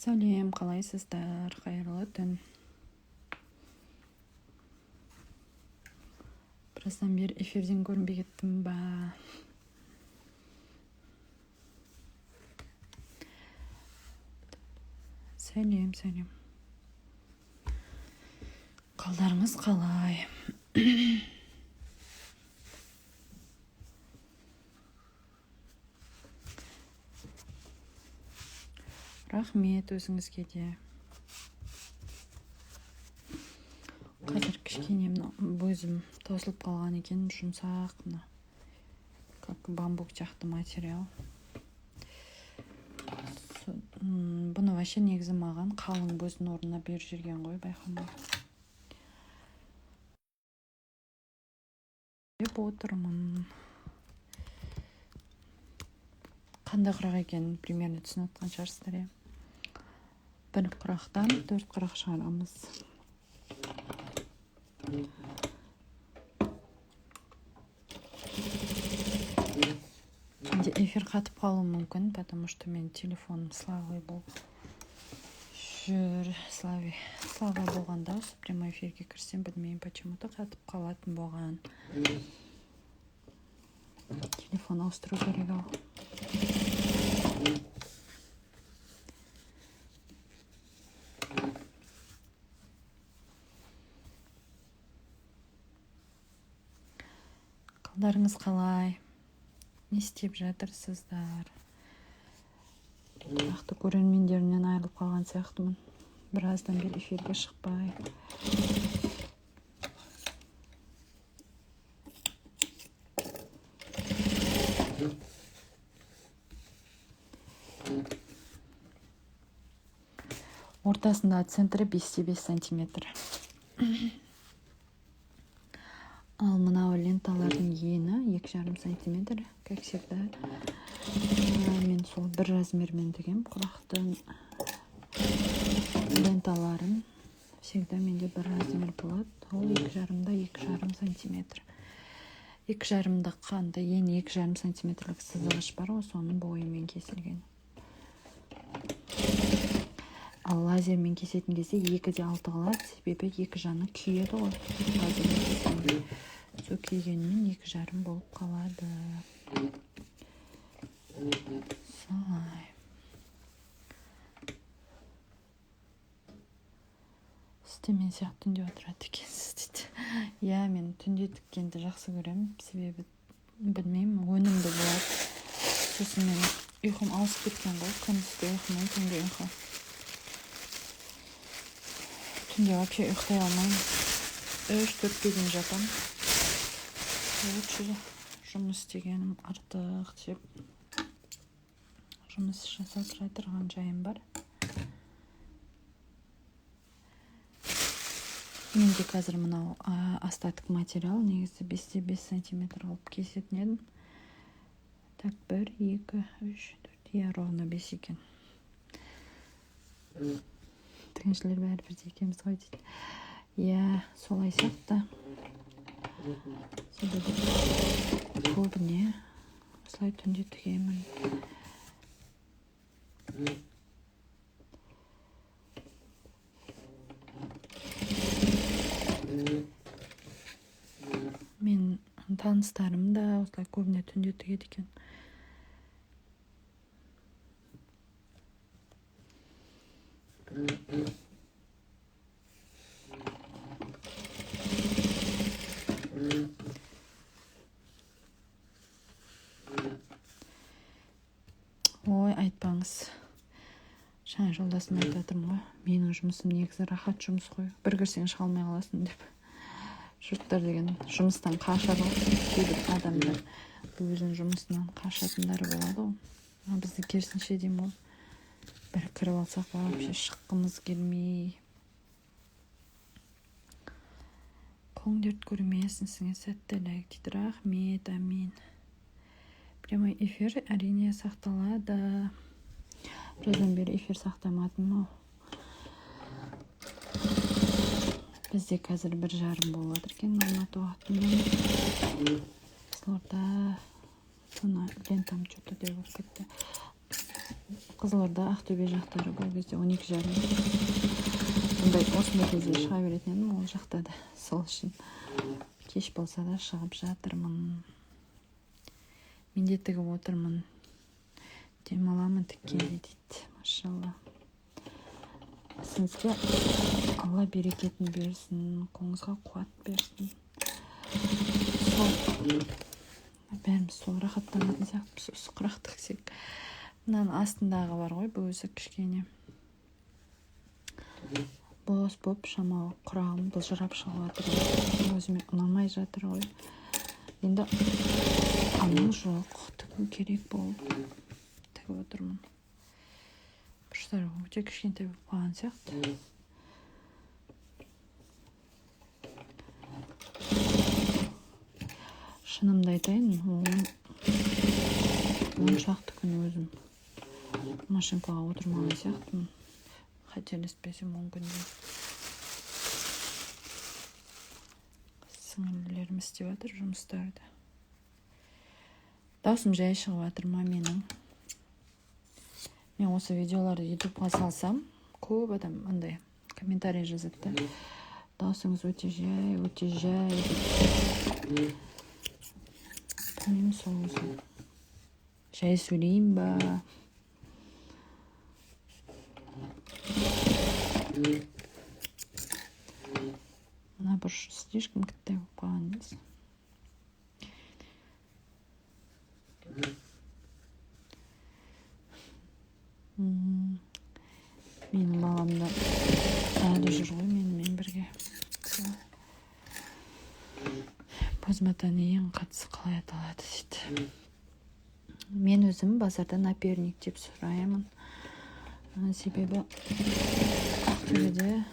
Сәлем, қалайсыздар? Қайырлы түн. Біраздан бері эфирден көрінбей кеттім ба? Сәлем. Қалдарыңыз қалай? Рахмет өзіңізге де. Қазір кішкене өзім тосылып қалған екен, жұмсақ, как бамбук жақты материал. Бұны вообще негізі маған қалың бөздің орнына беріп жүрген ғой, байқамай. Деп отырмын. Қандай құрақ екенін примерно түсініп отқан шығарсыздар, иә. Бір құрақтан 4 құрақ шығарамыз. Эфир қатып қалуы мүмкін, потому что мен телефоным слабый болып жүр. Слабый болғанда осы прямой эфирге кірсем, білмеймін, почему-то қатып қалатын болған. Телефон ауыстыру керек ау. Қалдарыңыз қалай? Не істеп жатырсыздар? Нақты көрермендерінен айырылып қалған сияқтымын. Біраздан бері эфирге шықпай. Ортасында центрі 5-5 сантиметр. Ал мынау ленталардың ені 2,5 сантиметр, как всегда. Мен сол бір размермен тігем құрақтың ленталарын. Всегда менде бір размер болады. Ол 2,5 сантиметр. 2,5 қанды ені 2,5 сантиметрлік сызғыш бар, соның бойымен кесілген. Ал лазермен кесетін кезде 2-де 6 қалады, себебі 2 жаны күйеді ғой. Сол күйгенмен 2,5 болып қалады. Солай. Мен сияқты түнде отырады екенсіз дейді. Я, мен түнде тіккенді жақсы көремін, себебі білмеймін, өнімді болады. Сосын мен ұйқым ауысып кеткен ғой, күндізгі ұйқымен түнде ұйқы. Түнде вообще ұйықтай алмаймын. 3-4-ге дейін жатам. Лучше жұмыс істегенім артық деп жұмыс жасап жатырған жайым бар. Менде қазір мынау остаток материал, негізі 5-5 сантиметр алып кесетін едім. Так, 1, 2, 3, 4, ровно 5 екен. Тігіншілер бәрі бірде екеміз ғой дейді. Я, солай сияқты. Көбіне осылай түнде тігемін. Мен таныстарым да осылай көбіне түнде тігеді екен. Ой, айтпаңыз. Жаңа жолдасым айтып жатырмын ғой. Менің жұмысым негізі рахат жұмыс қой. Бір кірсең шыға алмай қаласың деп. Жұрттар деген жұмыстан қашады ғой. Кейбір адамдар өзінің жұмысынан қашатындары болады ғой. Бізді керісінше деймін ғой. Бір кіріп алсақ вообще шыққымыз келмей. Қолың дерт көрмесін, сіңе сәттілік дейді. Рахмет, амин. Прямой эфир әрине сақталады. Біраздан бері эфир сақтамадым. Бізде қазір 1:30 болады екен, Алматы уақытында. Қызылорда лентам что-то деп болып кетті. Қызылорда, Ақтөбе жақтары бұл кезде 12:30. Бұндай осындай кезде шыға беретін едім, ол жақта да. Сол үшін кеш болса да шығып жатырмын. Мен де тігіп отырмын. Демаламын тіккенде дейді. Машалла. Сізге Алла берекетін берсін, қолыңызға қуат берсін. Бәріміз сол рахаттанатын сияқты, сұқырақ тіксек. Мынаның астындағы бар ғой, бұл өзі кішкене бос боп шамалы құрағым бұлжырап шығып жатыр. Өзіме ұнамай жатыр ғой. Енді амал жоқ, тігу керек болып тігіп отырмын. Бұрыштары өте кішкентай болып қалған сияқты. Шынымды айтайын, 10 шақты күн өзім машинкаға отырмаған сияқтымын. Қателеспесем 10 күнде. Сіңілілерім істеп жатыр жұмыстарды. Даусым жай шығып жатыр ма менің? Мен осы видеоларды ютубқа салсам, көп адам андай комментарий жазады. Даусыңыз өте жай, өте жай. Білмеймін, сол өзім. Жай сөйлеймін ба? Мына бұрыш слишком кіттай болып қалған емес. Менің баламда әлі жүр ғой менімен бірге. Позматаны ең қатысы қалай аталады дейді. Мен өзім базардан наперник деп сұраймын. Себебі Ақтөбеде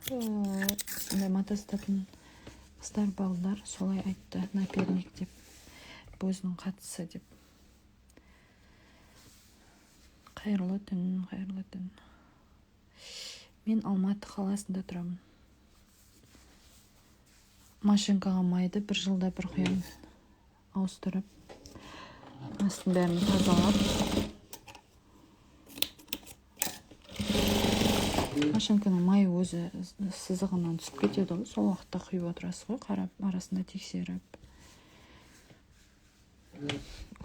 сондай мата сататын қыздар балдар солай айтты, наперник деп, өзінің қатысы деп. Қайырлы түн, қайырлы түн. Мен Алматы қаласында тұрамын. Машинкаға майды 1 жылда бір құям, ауыстырып, астын бәрін тазалап. Машинканың майы өзі сызығынан түсіп кетеді ғой, сол уақытта құйып отырасыз ғой, қарап, арасында тексеріп.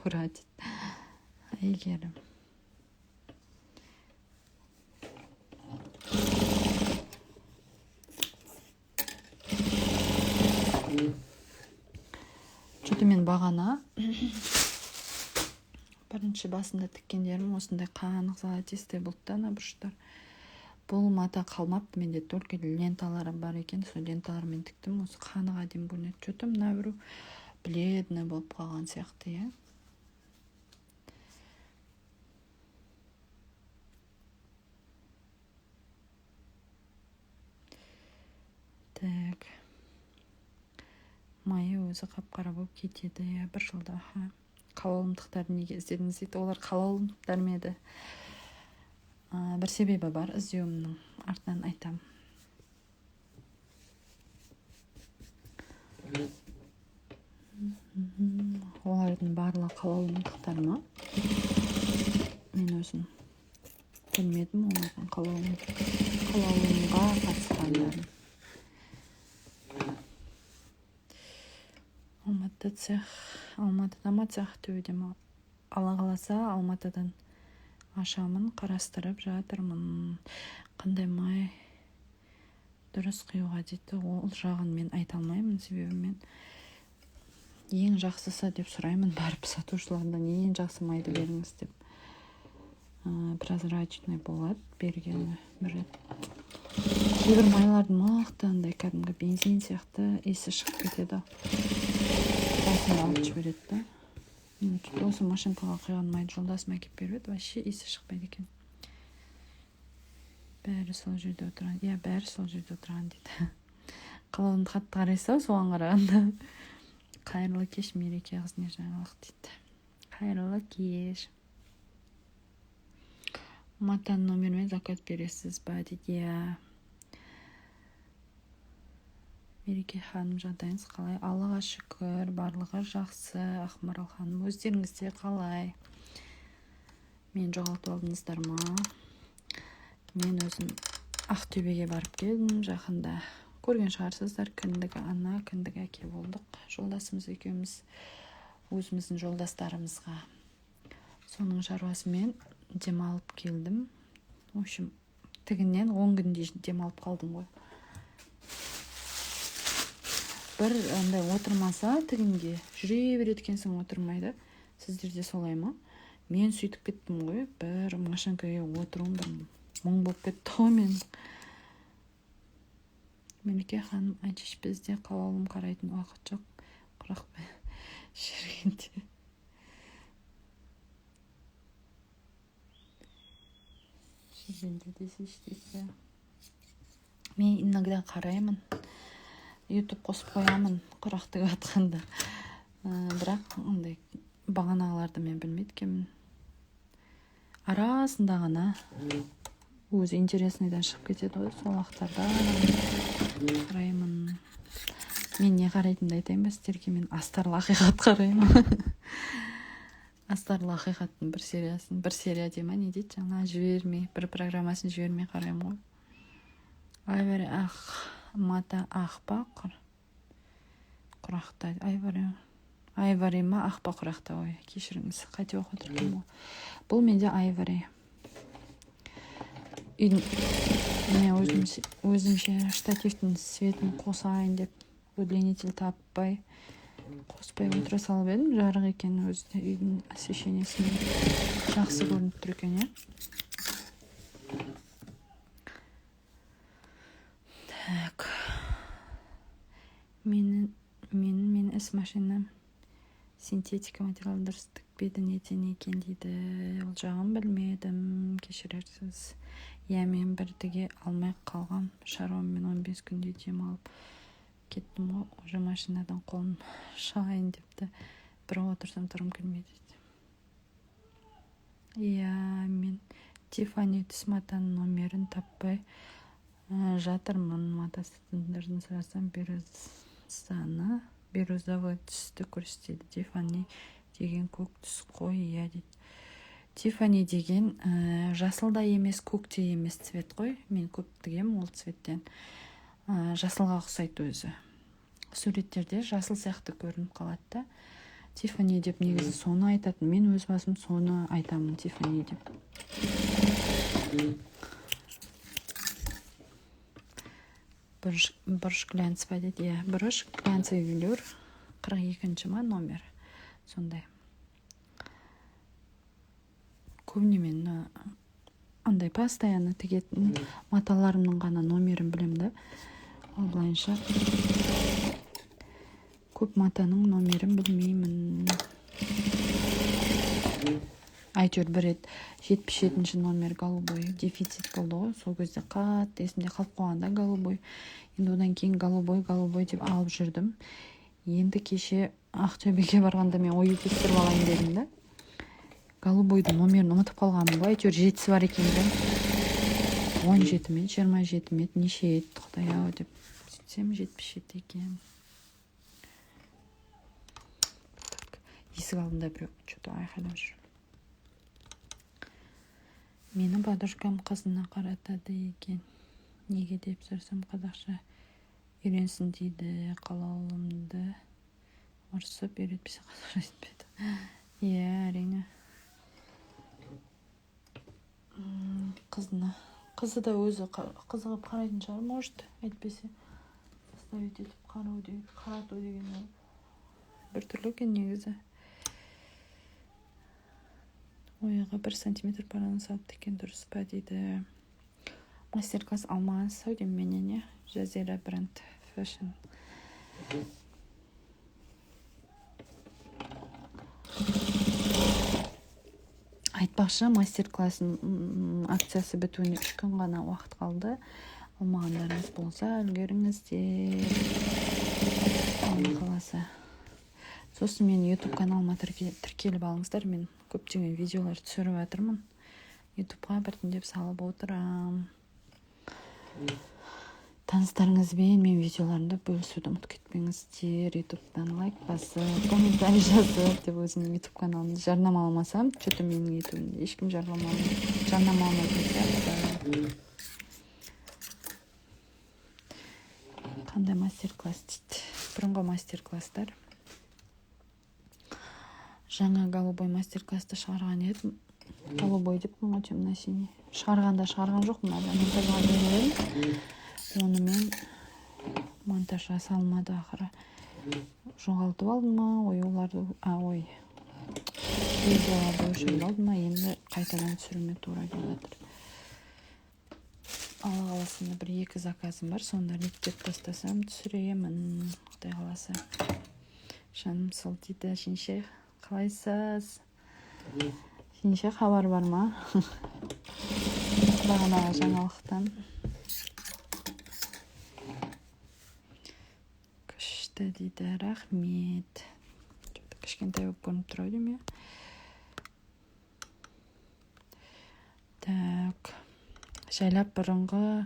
Ура дейді. Әйгерім. Что-то мен бағана бірінші басында тіккендерім осындай қанық золотистый бұлттан бұрыштар. Бұл мата қалмапты, менде только ленталарым бар екен, сол ленталармен тіктім. Осы қанық әдем көрінеді. Что-то мына бір бледный болып қалған сияқты, я. Так. Майы өзі қап-қара болып кетеді, я, 1 жылда. Қалаулымдықтарды неге іздедіңіз дейді. Олар қалаулымдықтар ма еді? Бір себебі бар, іздеуімнің артынан айтам. Олардың барлығы қалаулымдықтар ма? Мен өзім білмедім олардың қалаулымға қатысқандарын. Алматыда ма цех, Ақтөбеде ма? Алла қаласа Алматыдан ашамын, қарастырып жатырмын. Қандай май дұрыс құюға дейді. Ол жағын мен айта алмаймын, себебі мен ең жақсысы деп сұраймын барып сатушылардан, ең жақсы майды беріңіз деп. Прозрачный болады бергені бір рет. Кейбір майлардың мықты андай кәдімгі бензин сияқты иісі шығып кетеді. Басында алып жібереді да. Осы машинкаға құйған майды жолдасыма әкеп береді, вообще иісі шықпайды екен. Бәрі сол жерде отырған. Я, бәрі сол жерде отырған дейді. Қалауын қатты қарайса, соған қарағанда. Қайырлы кеш, мереке қызіне жаңалық дейді. Қайырлы кеш. Матан номермен заказ бересіз ба дейді. Я. Мереке ханым, жағдайыңыз қалай? Аллаға шүкір, барлығы жақсы. Ақмарал ханым, өздеріңізде қалай? Мен жоғалтып алдыңыздар ма? Мен өзім Ақтөбеге барып келдім жақында. Көрген шығарсыздар, кіндік ана, кіндік әке болдық. Жолдасымыз екеуміз өзіміздің жолдастарымызға. Соның шаруасымен демалып келдім. В общем, тігінен 10 күндей демалып қалдым ғой. Бір андай отырмаса тігінге жүре береді екенсің, отырмайды. Сіздерде солай ма? Мен сөйтіп кеттім ғой. Бір машинкаға отыруым бір мұң болып кетті ғой мен. Мемлеке ханым, айтшы, бізде қалаулым қарайтын уақыт жоқ. Құрақ жүргенде. Жүргенде десе. Мен иногда қараймын. YouTube қосып қоямын, құрақ тігіп атқанда. Бірақ ондай бағаналарды мен білмейді. Арасында ғана өзі интересныйдан шығып кетеді ғой, сол уақыттарда қараймын. Мен не қарайтынымды айтайын ба сіздерге? Мен Астарлы ақиқат қараймын. Астарлы ақиқаттың бір серия дема, не дейді, жаңа жібермей, бір программасын жібермей қараймын ғой. Айвари ақ, мата ақ па, құрақта. Айвари ма, ақ па, құрақта. Ой, кешіріңіз, қате оқып отырмын ғой. Бұл менде айвари. Мен өзімше штативтің светін қосайын деп удлинитель таппай қоспай отыра салып едім. Жарық екен, өзі үйдің освещениесімен жақсы көрініп тұр екен, Так. Мен іс машинам синтетика материал дұрыс тікпеді, неден екен дейді. Ол жағын білмедім, кешірерсіз. Мен бірдіге алмай қалғам. Шаруаммен 15 күнде демалып кеттім ғой. Уже машинадан қолым шығайын депті. Бір отырсам тұрым келмейді. Мен Тиффани түс матаның номерін таппай жатырмын. Матасындардың сұрасам бирюзовый түсті көрсетеді. Тиффани деген көк түс қой, дейді. Тиффани деген жасыл да емес, көк те емес цвет қой. Мен көп тігем ол цветтен. Жасылға ұқсайды өзі. Суреттерде жасыл сияқты көрініп қалады да. Тиффани деп негізі соны айтатын. Мен өз басым соны айтамын, Тиффани деп. Бұрыш глянц па дейді. Бұрыш глянцевый велюр 42-ші ма номер. Сондай. Көбіне мен андай постоянно тігетін маталарымның ғана номерін білем да. Ал былайынша көп матаның номерін білмеймін. Әйтеуір бір рет 77-ші номер голубой дефицит болды ғой. Сол кезде қатты есімде қалып қойғанда голубой. Енді одан кейін голубой деп алып жүрдім. Енді кеше Ақтөбеге барғанда мен ой кетіріп алайын дедім да. Голубойдың номерін ұмытып қалғанмын ғой. Әйтеуір 7-сі бар екен де. 17 мет, 27 мет, неше ет, Құдай-ау деп. Сөйтсем 77 екен. Есік алдында біреу что-то айқайлап жүр. Мені бадушкам қызына қаратады екен. Неге деп сұрасам, қазақша үйренсін дейді. Қалаулымды ұрсып үйретпесе қазақша айтпайды. Әрине. Қызы да өзі қызығып қарайтын шығар, может, әйтпесе заставить етіп қарату деген бір түрлі екен негізі. Ойға 1 сантиметр параны салып теккен дұрыс па дейді. Мастер-класс алмас сөйлемменен, Жазира бренд фэшн. Айтпақшы, мастер-классын акциясы бітуіне 3 күн ғана уақыт қалды. Алмағандарыңыз болса, үлгеріңіздер. Алла қаласа. Сосын мен YouTube каналыма тіркеліп алыңыздар. Мен көптеген видеолар түсіріп жатырмын. YouTubeға біртіндеп салып отырам. таныстарыңызбен мен видеоларымды бөлісуді ұмытып кетпеңіздер. ютубтан лайк басып, комментарий жазып, деп өзімнің ютуб каналымды жарнамаламасам, что-то менің ютубымды ешкім жарнамаламайтын сияқты. Қандай мастер-класс дейді. Бұрынғы мастер-класстар. Жаңа голубой мастер-классты шығарған едім. Голубой деп ғой, темно-синий. Шығарған жоқпын, монтажға беремін. Оны мен монтаж жасалмады ақыры. Жоғалтып алдым ма, видеоларды өшіріп алдым ма, енді қайтадан түсіруіме тура келіп жатыр. Алла қаласында 1-2 заказым бар, сонда реттеп тастасам түсіремін, Құдай қаласа. Жаным сол дейді. Жеңше, қалайсыз? Жеңше, хабар бар ма? Бағанағы жаңалықтан. Күшті дейді, рахмет. Кішкентай болып көрініп тұр ау деймін. Так. Жайлап бұрынғы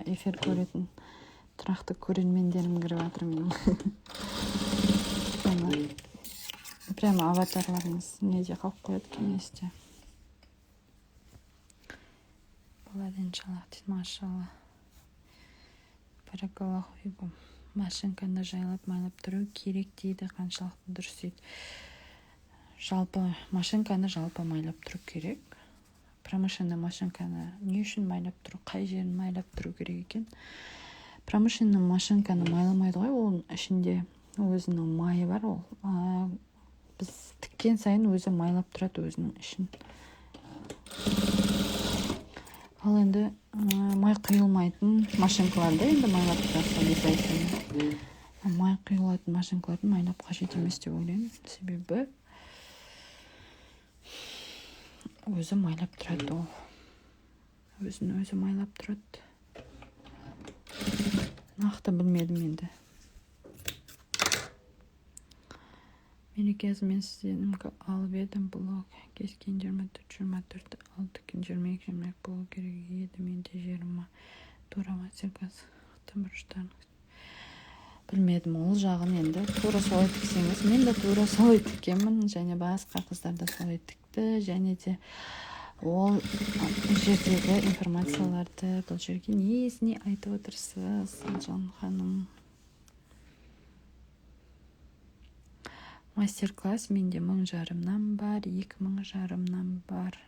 эфир көретін тұрақты көрермендерім кіріп жатыр менің. Прямо аватарларыңыз неде қалып қояды кеңесте. Болады иншаллах дейді, машалла. Баракаллаху фикум. Машинканы жайлап майлап тұру керек дейді, қаншалықты дұрыс дейді. Жалпы машинканы майлап тұру керек. Промышленный машинканы не үшін майлап тұру, қай жерін майлап тұру керек екен? Промышленный машинканы майламайды ғой, оның ішінде өзінің майы бар, ол. Біз тіккен сайын өзі майлап тұрады өзінің ішін. Ал енді май құйылмайтын машинкаларды енді майлап тұрады. Май құйылатын машинкаларды майлап қажет емес деп ойлаймын. Себебі өзі майлап тұрады ол. Өзі майлап тұрады. Нақты білмедім енді. Мерекесі мен сізден алып едім блог. Кескен 24 алтыкен 22 болу керек еді. Менде 20 тура мастер-класс бұрыштарыңыз. Білмедім, ол жағын енді тура солай тіксеңіз. Мен де тура солай тіккенмін, және басқа қыздар да солай тікті, және де ол жердегі информацияларды бұл жерге несіне айтып отырсыз, Жан ханым? Мастер-класс менде 1500-нан бар, 2500-нан бар.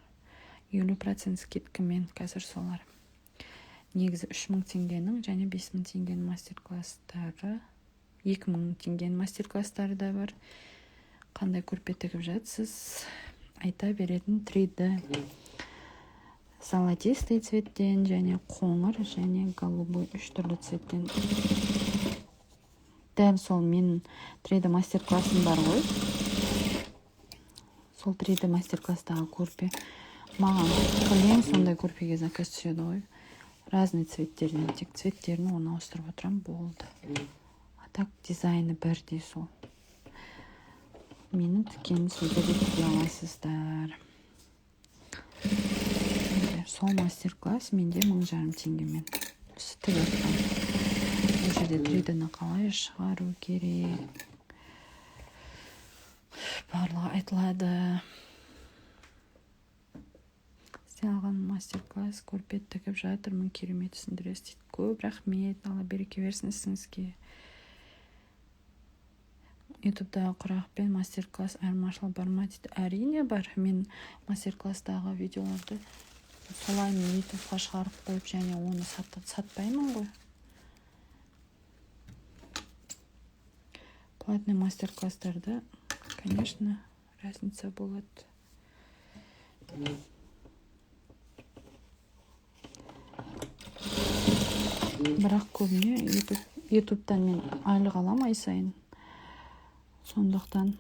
50% скидкамен қазір солар. Негізі 3000 теңгенің және 5000 теңгенің мастер-класстары, 2000 теңгенің мастер-класстары да бар. Қандай көрпе тігіп жатсыз? Айта беретін 3D. Золотистый цветтен және қоңыр және голубой 3 түрлі цветтен. Дәл сол менің 3D мастер-классым бар ғой. Сол 3D мастер-класстағы көрпе. Маған кілең сондай көрпеге заказ түседі ғой. Разный цветтерден, тек цветтерін оны ауыстырып отырам, болды. А так дизайны бірдей сол. Менің тіккенім сіздер де тіге аласыздар. Сол мастер-класс менде 1500 теңгемен. Тігіп отырам. Бұл жерде 3D-ні қалай шығару керек. Барлығы айтылады. Сізден алған мастер-класс көрпе тігіп жатырмын, керемет түсіндіресіз дейді. Көп рахмет, Алла береке берсін ісіңізге. Ютубтағы құрақпен мастер-класс айырмашылығы бар ма дейді. Әрине бар. Мен мастер-класстағы видеоларды солай мен ютубқа шығарып қойып, және оны сатпаймын ғой. Платный мастер-класстарда, конечно, разница болады. Бірақ көбіне ютубтан мен айлық алам ай сайын. Сондықтан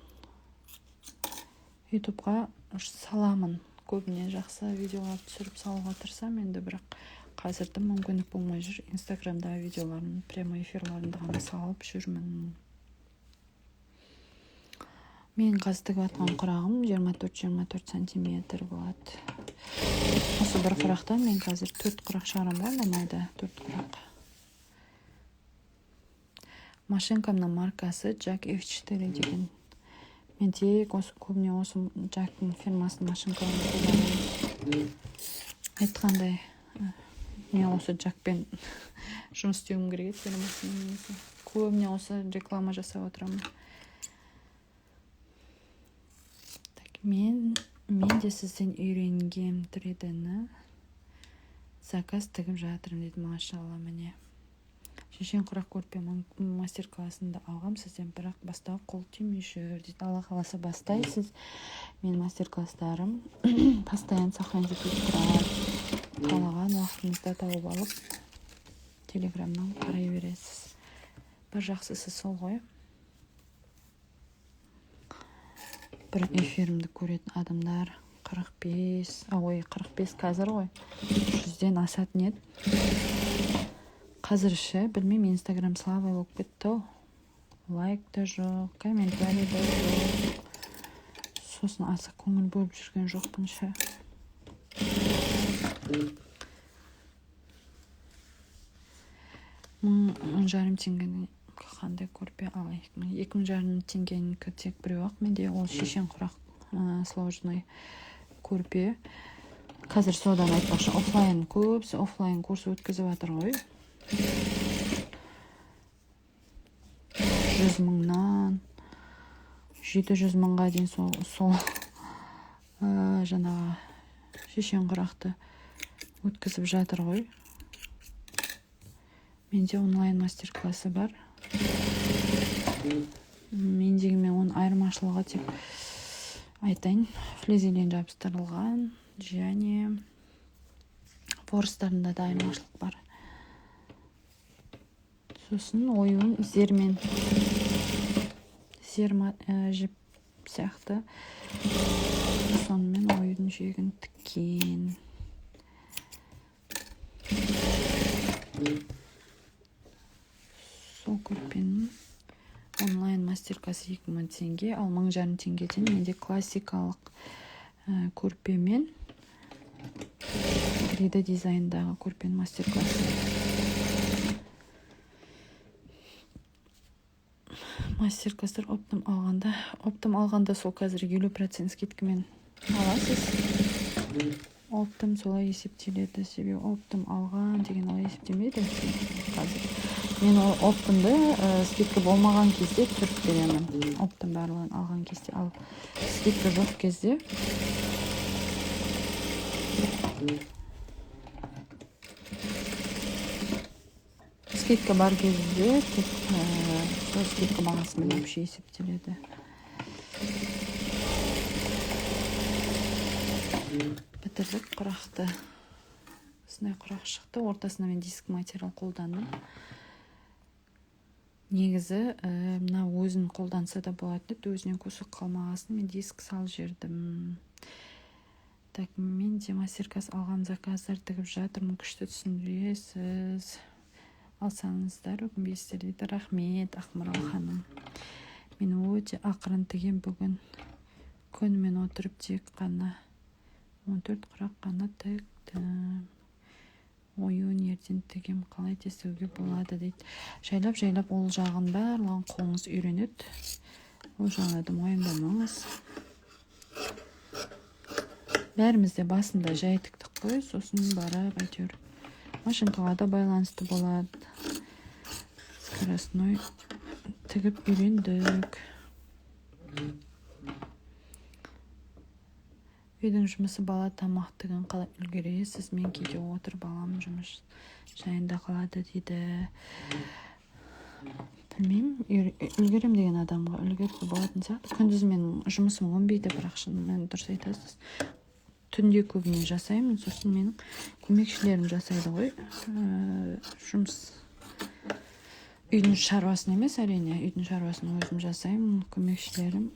ютубқа саламын. Көбіне жақсы видеолар түсіріп салуға тырысам енді, бірақ қазірді мүмкіндік болмай жүр. Инстаграмдағы видеоларын, прямо эфирларында ғана салып жүрмін. Мен қазір тігіп атқан құрағым 24 сантиметр болады. Осы бір құрақтан мен қазір 4 құрақ шығарам ғой, майда 4 құрақ. Машинкамның маркасы Jack F4 деген. Мен тек осы көбіне осы Jack'ның фирмасының машинкаларын қолданамын. Айтқандай, мен осы Jack'пен жұмыс істеуім керек еді фирмасының. Көбіне осы реклама жасап отырамын. Мен де сізден үйренгем 3D-ні заказ тігіп жатырмын дейді, машалла. Міне шешен құрақ көрпе мастер-классында алғам сізден, бірақ бастау қол тимей жүр дейді. Алла қаласа бастайсыз. Мен мастер-класстарым постоянно сохранить етіп тұрады. Қалаған уақытыңызда тауып алып телеграмнан қарай бересіз. Бір жақсысы сол ғой. Бір эфирімді көретін адамдар 45 қазір ғой. 100-ден асатын еді. Қазір ше, білмеймін, Инстаграм слабый болып кетті. Лайк та жоқ, комментарий да жоқ. Сосын аса көңіл бөліп жүрген жоқпын ше. $1,500 қандай көрпе алайық. $2,500 тек біреу ақ менде, ол шешен құрақ сложный көрпе. Қазір содан айтпақшы, офлайн көбісі офлайн курс өткізіп жатыр ғой. 100,000-нан 700,000-ға дейін сол жаңағы шешен құрақты өткізіп жатыр ғой. Менде онлайн мастер-классы бар. Мендегі оның айырмашылығы тек айтайын, флизелен жабыстырылған, және форстарында да айырмашылық бар. Сосын ойын зермен жіп сияқты. Сонымен ойын жегін тіккен. Сол көрпенің онлайн мастер-классы $2,000, ал $1,500-ден менде классикалық көрпемен 3D дизайндағы көрпенің мастер-классы. Мастер-класстар оптым алғанда сол қазір 50% скидкамен аласыз. Оптым солай есептеледі. Себебі оптым алған деген олай есептемейді қазір. Мен оптымды скидка болмаған кезде түріп беремін. Оптым барлығын алған кезде, ал скидка жоқ кезде скидка бар кезде тек сол скидка бағасымен вообще есептеледі. Бітірдік құрақты. Осындай құрақ шықты. Ортасына мен диск материал қолдандым. Негізі мына өзін қолданса да болады, өзінен көсіп қалмағасын мен диск сал жердім. Так, мен де мастер-класс алған заказдар тігіп жатырмын, күшті түсіндіресіз. Алсаңыздар, өкінбейсіздер дейді. Рахмет, Ақмарал ханым. Мен өте ақырын тігем бүгін. Күнімен отырып тек қана 14 құрақ қана тіктім. Ойын ертең тігем, қалай тестеуге болады дейді. Жайлап ол жағын барлығын қолыңыз үйренеді. Ол жағын мойындамаңыз. Бәріміз де басында жай тіктік қой, сосын барып әйтеуір машинкаға да байланысты болады. Скоростной тігіп үйрендік. Үйдің жұмысы бала тамақтығын қалай үлгересіз? Мен кейде отыр, балам жұмыс жайында қалады дейді. Білмеймін, үлгерем деген адамға үлгеріп болатын сияқты. Күндіз мен жұмысым өнбейді, бірақ шынымен дұрыс айтасыз. Түнде көбіне жасаймын, сосын менің көмекшілерім жасайды ғой. Жұмыс үйдің шаруасын емес, әрине, үйдің шаруасын өзім жасаймын. Көмекшілерім,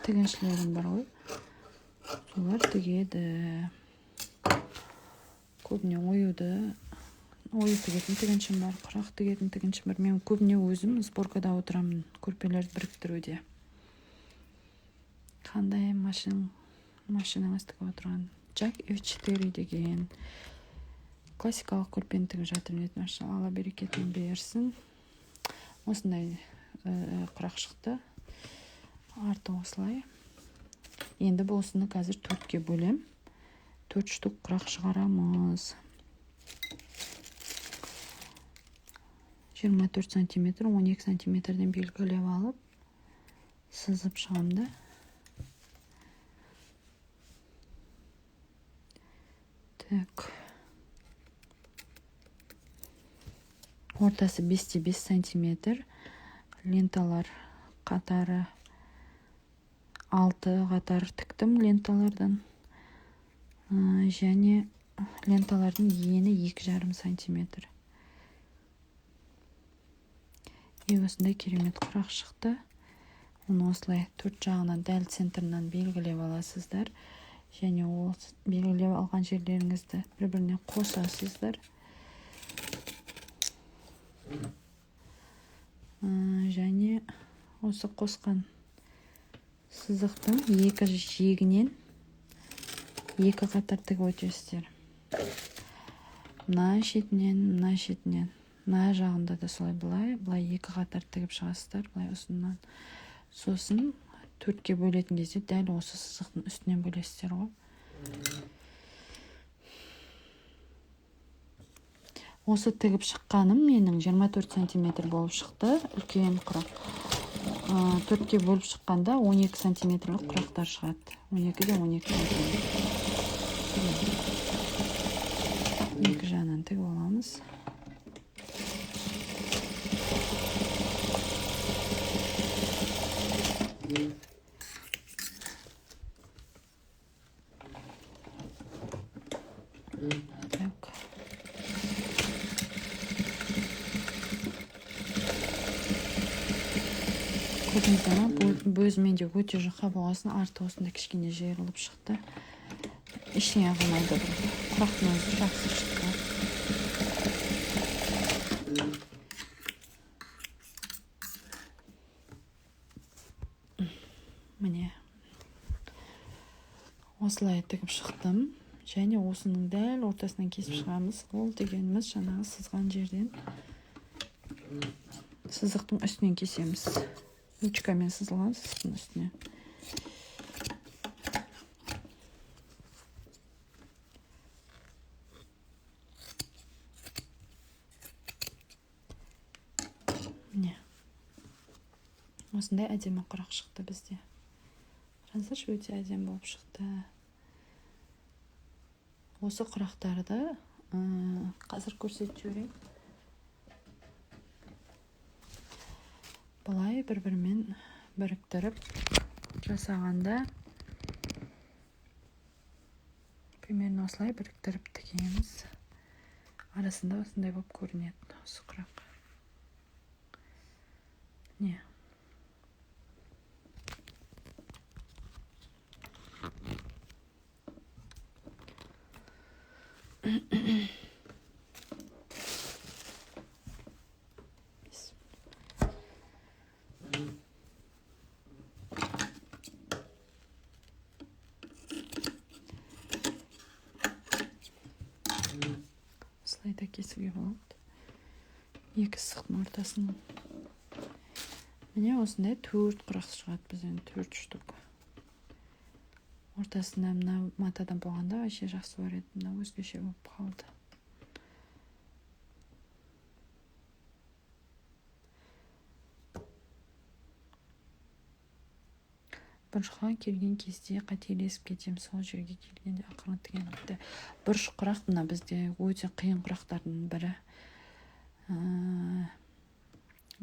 тігіншілерім бар ғой. Солар тігеді. Көбіне ою тігетін тігіншім бар, құрақ тігетін тігіншім бар. Мен көбіне өзім сборкада отырамын, көрпелерді біріктіруде. Қандай машинаңыз тігіп отырған? Jack F4 деген классикалық көрпені тігіп жатырмын. Алла берекетін берсін. Осындай құрақ шықты. Арты осылай. Енді осыны қазір 4-ке бөлем. 4 штук құрақ шығарамыз. 24 сантиметр, 12 сантиметрден белгілеп алып, сызып шығамды. Так. Ортасы 5-5 сантиметр. Ленталар қатары 6 қатар тіктім ленталардан. Және ленталардың ені 2,5 сантиметр. Осындай керемет құрақ шықты. Оны осылай 4 жағынан дәл центрынан белгілеп аласыздар. Және ол белгілеп алған жерлеріңізді бір-біріне қосасыздар. Және осы қосқан сызықтың екі жиегінен екі қатар тігіп өтесіздер. Мына шетінен, мына жағында да солай былай екі қатар тігіп шығасыздар, былай ұзыннан. Сосын 4-ке бөлетін кезде дәл осы сызықтың үстінен бөлесіздер ғой. Осы тігіп шыққаным менің 24 сантиметр болып шықты, үлкен құрақ. 4-ке бөліп шыққанда 12 сантиметрлік құрақтар шығады. 12-де 12 сантиметр. Екі жағынан тігіп аламыз. Так. Көрдіңіздер ме? Бөзімен де өте жұқа болғасын, арты осында кішкене жиырылып шықты. Ештеңе қылмайды, құрақтың өзі жақсы шықты. Міне. Осылай тігіп шықтым. Және осының дәл ортасынан кесіп шығамыз. Ол дегеніміз жаңағы сызған жерден сызықтың үстінен кесеміз. Ручкамен сызылған сызықтың үстіне. Міне. Осындай әдемі құрақ шықты бізде. Қазір өте әдемі болып шықты. Осы құрақтарды қазір көрсетіп жіберейін. Бұлай бір-бірімен біріктіріп жасағанда примерно осылай біріктіріп тігеміз. Арасында осындай болып көрінеді осы құрақ. Не? Осылайда кесуге болады. Екі сызықтың ортасынан. Міне осындай 4 құрақ шығады бізден, 4 штук. Ортасында мына матадан болғанда вообще жақсы бар еді, мына өзгеше болып қалды. Бұрышқа келген кезде қателесіп кетем, сол жерге келгенде ақырын тігемін. Бұрыш құрақ мына бізде өте қиын құрақтардың бірі.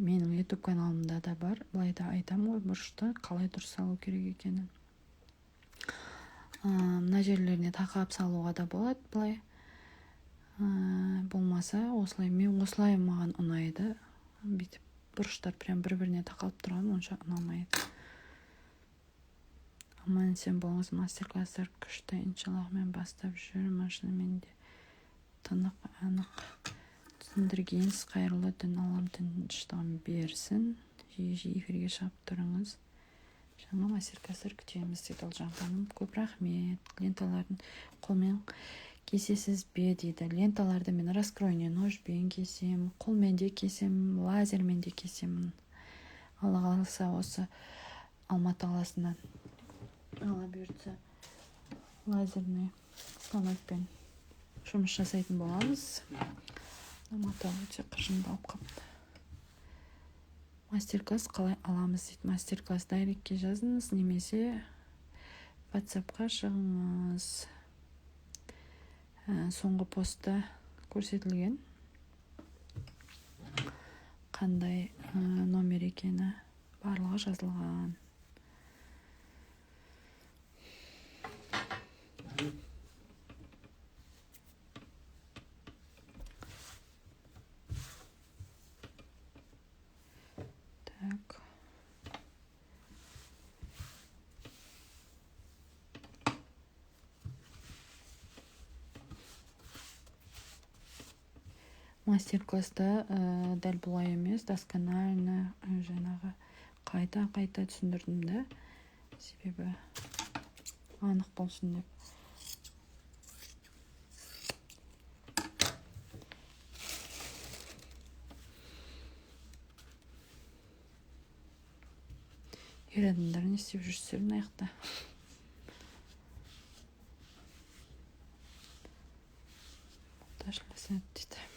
Менің YouTube каналымда да бар. Былай да айтамын ғой, бұрышты қалай дұрыс салу керек екенін. Мына жерлеріне тақап салуға да болады былай. Болмаса осылай, мен осылай маған ұнайды. Бүйтіп бұрыштар прям бір-біріне тақалып тұрған онша ұнамайды. Аман сен болыңыз, мастер-класстар күшті, иншаллах мен бастап жүрмін, шынымен де тынық анық түсіндіргенсіз. Қайырлы түн, Аллам тыныштығын берсін. Жиі эфирге шығып тұрыңыз. Жаңа мастер-класстар күтеміз дейді Олжан ханым. Көп рахмет. Ленталарын қолмен кесесіз бе дейді. Ленталарды мен раскройный ножбен кесем, қолмен де кесем, лазермен де кесемін. Алла қаласа осы Алматы қаласынан ала бұйыртса лазерный станокпен жұмыс жасайтын боламыз. Алматы өте қыржыңдалып қапты. Мастер-класс қалай аламыз дейді. Мастер-класс дайректке жазыңыз, немесе WhatsApp-қа шығыңыз. Соңғы постта көрсетілген қандай номер екені барлығы жазылған. Так. Мастер-класста дәл бұлай емес, досконально жаңағы қайта түсіндірдім да, себебі анық болсын деп. Ер адамдар не істеп жүрсіздер мына жақта? Монтаж жасап дейді.